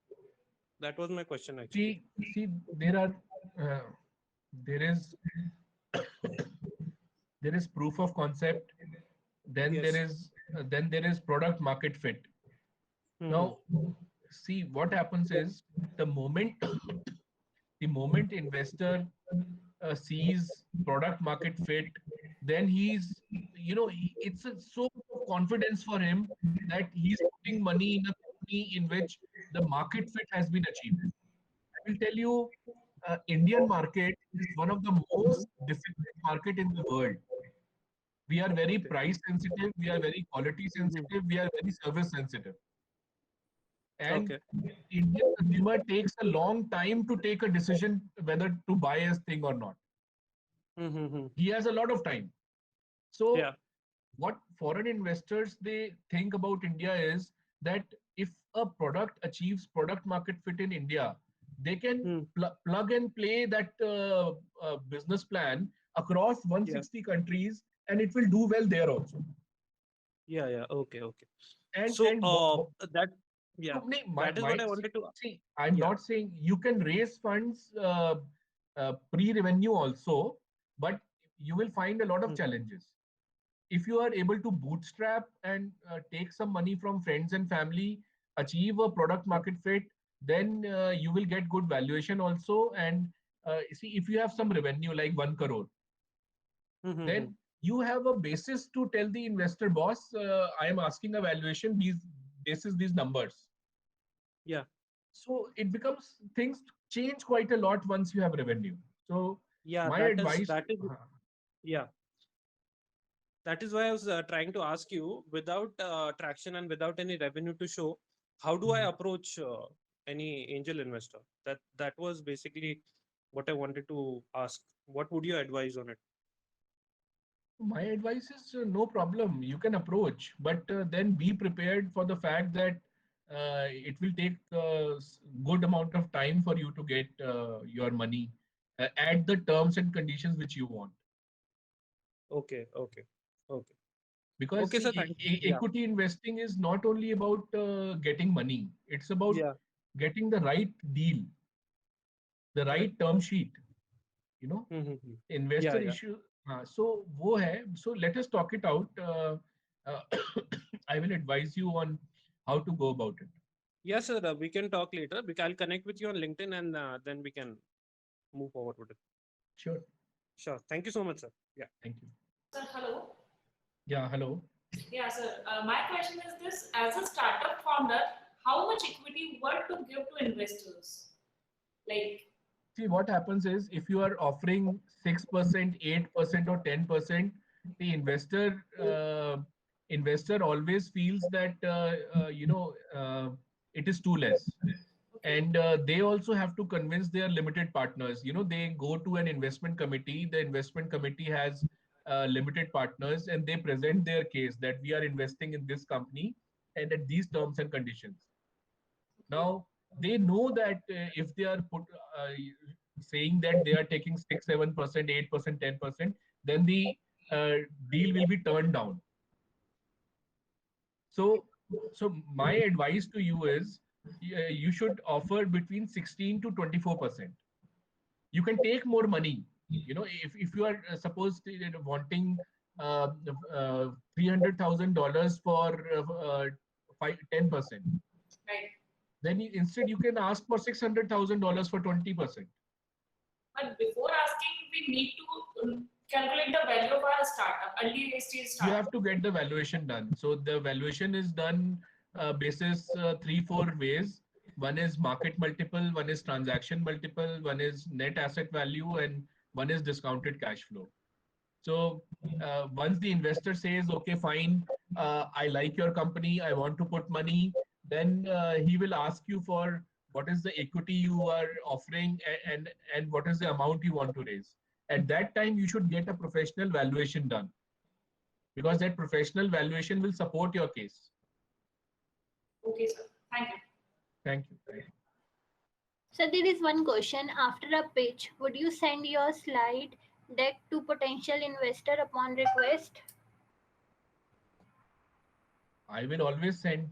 That was my question actually. See, there are uh, there is there is proof of concept, then there Yes. is product market fit. Mm-hmm. Now, see what happens is the moment the moment investor sees product market fit, then he's it's so much of confidence for him that he's putting money in a company in which the market fit has been achieved. I will tell you, Indian market is one of the most difficult market in the world. We are very Okay. price sensitive, we are very quality Mm-hmm. sensitive, we are very service sensitive. And Okay. Indian consumer takes a long time to take a decision whether to buy a thing or not. Mm-hmm. He has a lot of time. So Yeah. what foreign investors they think about India is that if a product achieves product market fit in India, they can Mm. plug and play that business plan across Yeah. 160 countries, and it will do well there also. Yeah. Yeah. Okay. Okay. And So that yeah, so, that is what I wanted to. see, I'm Yeah. not saying you can raise funds pre-revenue also, but you will find a lot of Mm. challenges. If you are able to bootstrap and take some money from friends and family, achieve a product Yeah. market fit, then you will get good valuation also. And see, if you have some revenue like 1 crore, Mm-hmm. then you have a basis to tell the investor, boss, I am asking a valuation these basis these numbers. Yeah. So it becomes things change quite a lot once you have revenue. So Yeah. my advice, That is yeah. That is why I was trying to ask you, without traction and without any revenue to show, how do I approach any angel investor? That was basically what I wanted to ask. What would you advise on it? my advice is no problem. You can approach, but then be prepared for the fact that it will take good amount of time for you to get your money at the terms and conditions which you want. Okay. Okay. Okay. Because Okay, sir. see, Thank you. Yeah. equity investing is not only about getting money, it's about Yeah. getting the right deal, the right term sheet, you know, Mm-hmm. investor Yeah. Yeah. issue. So wo hai. So let us talk it out. Uh, I will advise you on how to go about it. Yes, sir. We can talk later. I'll connect with you on LinkedIn, and then we can move forward with it. Sure. Sure. Thank you so much, sir. Yeah. Thank you. Sir, hello. Yeah, hello. Yeah, sir. My question is this: as a startup founder, how much equity were to give to investors? Like, See, what happens is if you are offering 6%, 8%, or 10%, the investor always feels that it is too less. okay, And they also have to convince their limited partners. They go to an investment committee. The investment committee has limited partners, and they present their case that we are investing in this company and at these terms and conditions. Now they know that if they are saying that they are taking 6, 7%, 8%, 10%, then the deal will be turned down. So my advice to you is you should offer between 16 to 24%. You can take more money. If you are supposed to wanting uh, $300,000 for 10%, right. then instead you can ask for $600,000 for 20%. But before asking, we need to calculate the value of our startup, early stage You startup. have to get the valuation done. So the valuation is done basis 3, 4 ways. One is market multiple, one is transaction multiple, one is net asset value, and one is discounted cash flow. So once the investor says, okay, fine, I like your company, I want to put money, then he will ask you for what is the equity you are offering, and what is the amount you want to raise. At that time, you should get a professional valuation done, because that professional valuation will support your case. Okay, sir. Thank you. Thank you. Thank you. So there is one question. After a pitch, would you send your slide deck to potential investor upon request? I will always send.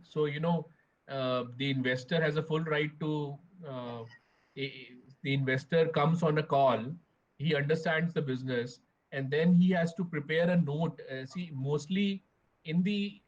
So, the investor has a full right to, uh, the investor comes on a call, he understands the business, and then he has to prepare a note. See, mostly in the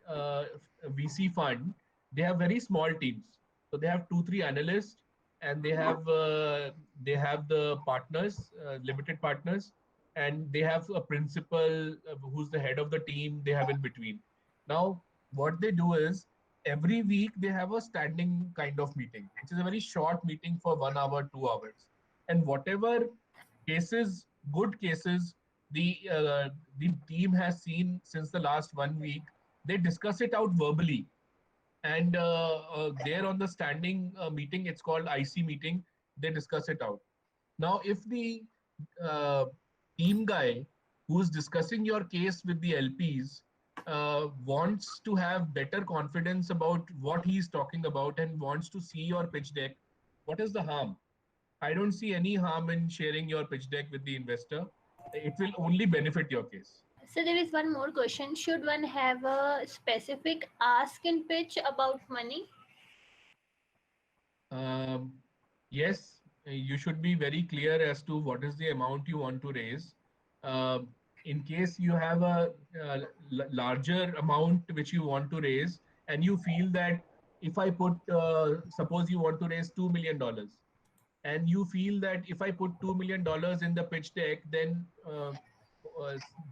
VC fund, they have very small teams. So they have 2, 3 analysts, and they have the partners, limited partners, and they have a principal who's the head of the team. They have in between. Now, what they do is every week they have a standing kind of meeting, which is a very short meeting for 1 hour, 2 hours. And whatever cases, good cases, the team has seen since the last 1 week, they discuss it out verbally. And there on the standing meeting, it's called IC meeting, they discuss it out. Now, if the uh, team guy who's discussing your case with the LPs wants to have better confidence about what he's talking about and wants to see your pitch deck, what is the harm? I don't see any harm in sharing your pitch deck with the investor. It will only benefit your case. So there is one more question. Should one have a specific ask in pitch about money? Um, yes, you should be very clear as to what is the amount you want to raise. Um in case you have a, larger amount which you want to raise, and you feel that if I put, suppose you want to raise $2 million, and you feel that if I put $2 million in the pitch deck, then uh,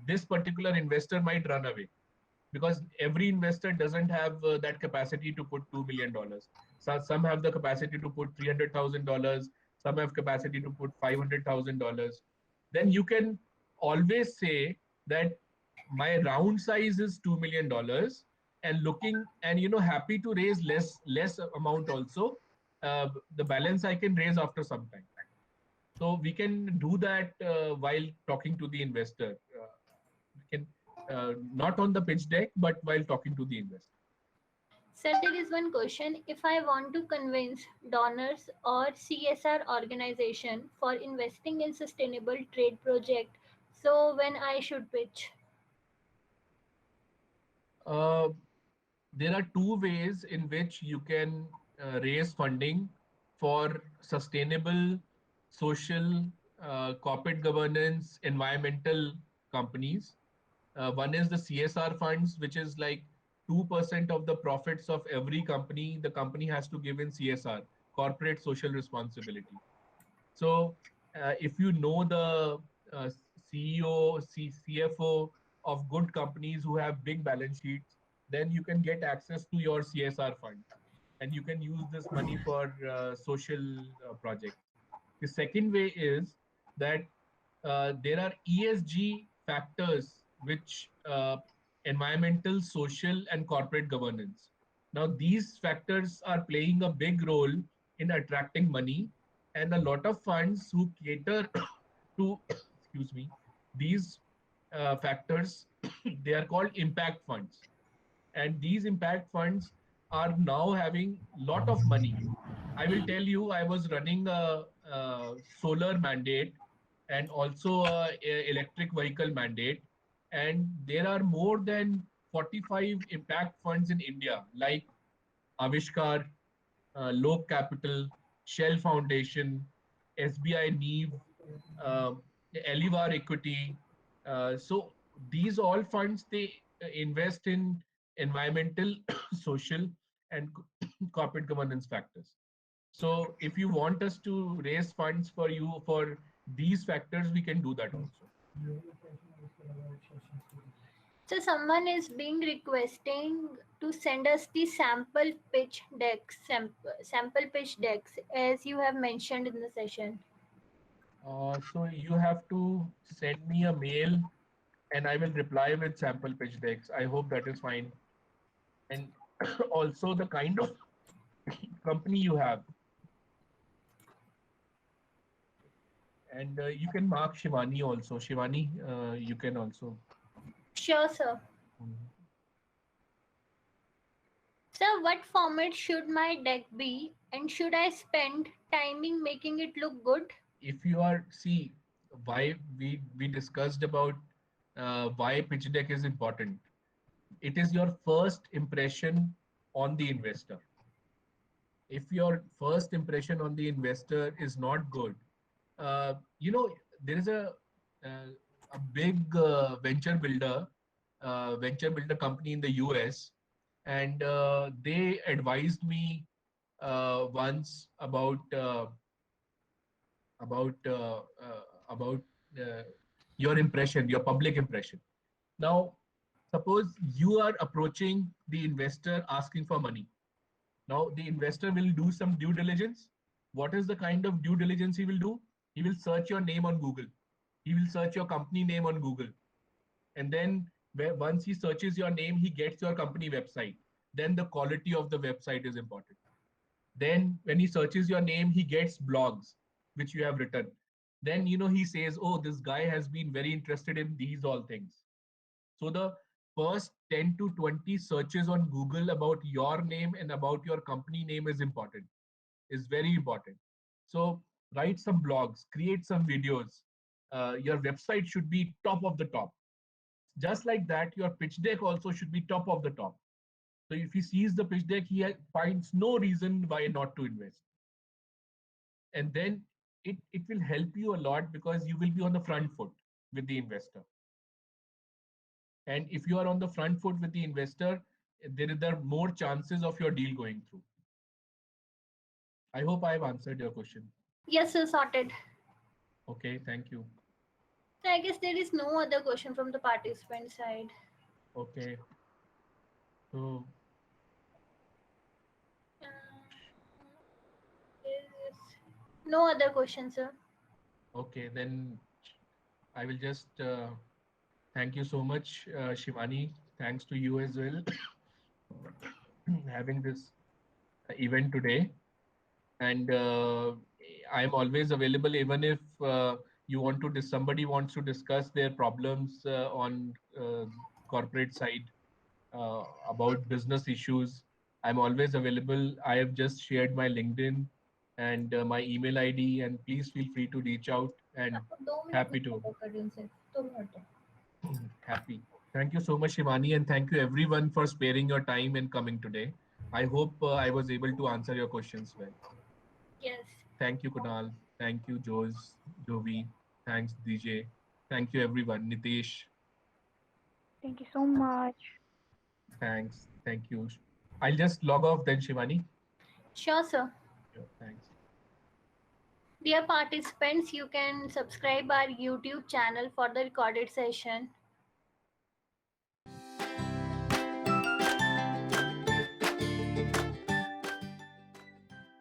this particular investor might run away, because every investor doesn't have that capacity to put $2 million. So some have the capacity to put $300,000, some have capacity to put $500,000. Then you can always say that my round size is $2 million, and looking, and happy to raise less amount also. The balance I can raise after some time. So we can do that while talking to the investor. We can not on the pitch deck, but while talking to the investor. Sir, there is one question. If I want to convince donors or CSR organization for investing in sustainable trade project, so when I should pitch? Uh, there are two ways in which you can raise funding for sustainable, social, corporate governance, environmental companies. One is the CSR funds, which is like 2% of the profits of every company. The company has to give in CSR, corporate social responsibility. So, if you know the CEO, CFO of good companies who have big balance sheets, then you can get access to your CSR fund and you can use this money for social projects. The second way is that there are ESG factors which environmental, social, and corporate governance. Now, these factors are playing a big role in attracting money, and a lot of funds who cater to, excuse me, these factors, they are called impact funds, and these impact funds are now having lot of money. I will tell you, I was running a solar mandate and also a electric vehicle mandate, and there are more than 45 impact funds in India, like Avishkar, Lok Capital, Shell Foundation, SBI Neve, uh, Elivar Equity. So these all funds, they invest in environmental, social, and corporate governance factors. So if you want us to raise funds for you for these factors, we can do that also. So someone is being requesting to send us the sample pitch decks as you have mentioned in the session. So you have to send me a mail and I will reply with sample pitch decks. I hope that is fine. And also the kind of company you have. And you can mark Shivani also. Shivani, you can also. Sure, sir. Mhm. Sir, what format should my deck be and should I spend timing making it look good? If you are, see, why we discussed about why pitch deck is important. It is your first impression on the investor. If your first impression on the investor is not good, you know, there is a big venture builder company in the US, and they advised me once about uh, uh, about uh, your impression, your public impression. Now, suppose you are approaching the investor asking for money. Now, the investor will do some due diligence. What is the kind of due diligence he will do? He will search your name on Google. He will search your company name on Google. And then once he searches your name, he gets your company website. Then the quality of the website is important. Then when he searches your name, he gets blogs which you have written. Then he says, oh, this guy has been very interested in these all things. So the first 10 to 20 searches on Google about your name and about your company name is very important. So write some blogs, create some videos. Your website should be top of the top. Just like that, your pitch deck also should be top of the top. So if he sees the pitch deck, he finds no reason why not to invest. And then it will help you a lot because you will be on the front foot with the investor. And if you are on the front foot with the investor, there are more chances of your deal going through. I hope I have answered your question. Yes, sir, sorted. Okay, thank you. So I guess there is no other question from the participant side. Okay. So Uh, there is no other question, sir. okay, then I will just thank you so much, Shivani. Thanks to you as well having this event today. And I'm always available, even if you want to somebody wants to discuss their problems on corporate side about business issues. I'm always available. I have just shared my LinkedIn and my email ID, and please feel free to reach out, and happy to happy. Thank you so much, Shivani, and thank you everyone for sparing your time and coming today. I hope I was able to answer your questions well. Yes. Thank you, Kunal. Thank you, Jovi. Thanks, DJ. Thank you, everyone. Nitesh, Thank you so much. thanks. Thank you. I'll just log off then, Shivani. Sure, sir. Yeah, thanks. Dear participants, you can subscribe our YouTube channel for the recorded session.